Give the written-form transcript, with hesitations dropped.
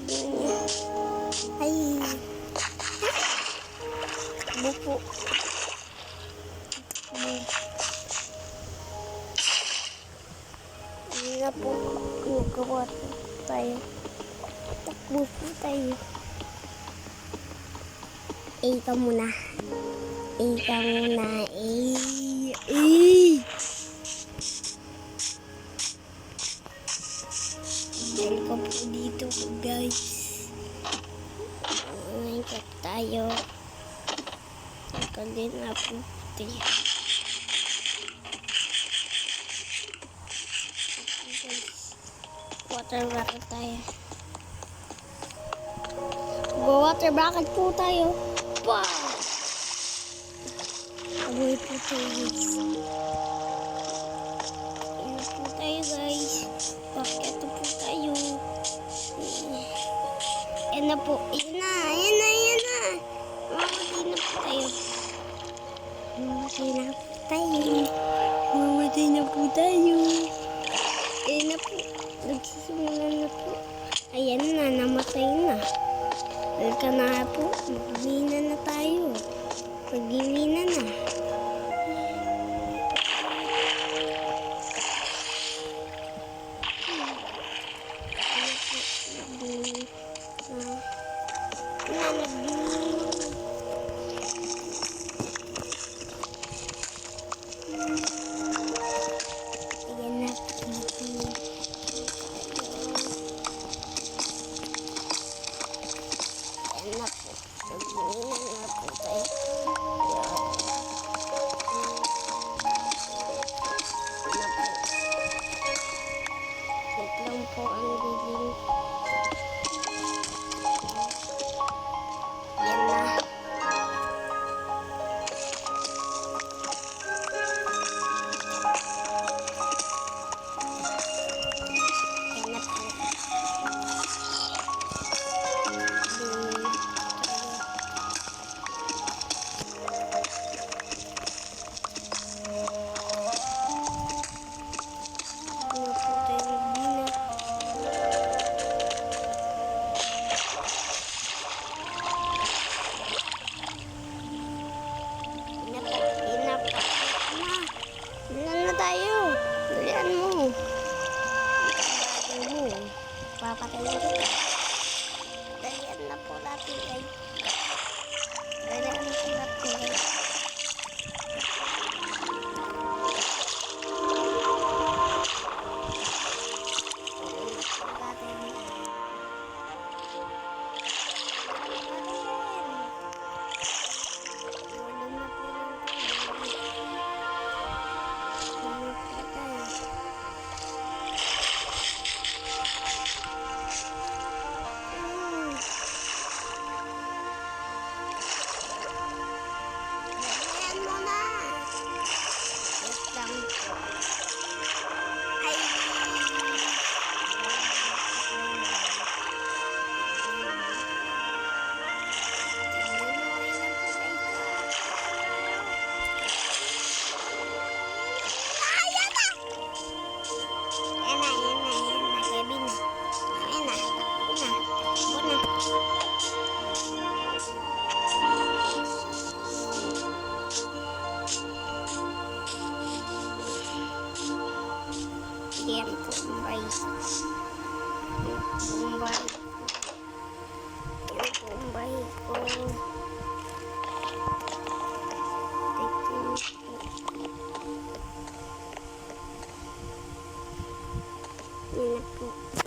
Ay. Bupo. Hindi na po. Nagawa tayo. Takbo po tayo. Ika muna. Ika muna. Welcome po dito guys. Ngayon tayo. Nagkagin na po tayo. Water bucket tayo. Water bucket po tayo. Wow! Amoy po tayo guys. Ayan po tayo guys. Bakit po tayo. Ayan na po. Ayan na. Mamatay na po tayo. Ayan na po. Nagsisimula na po. Ayan na. Namatay na. Halika na po. Mag-imina na tayo. Mag-imina na. Papatay na kita. Dalian na po natin guys. Dalian na po natin guys. Yan po, Bombay. Bombay ko. Yan po.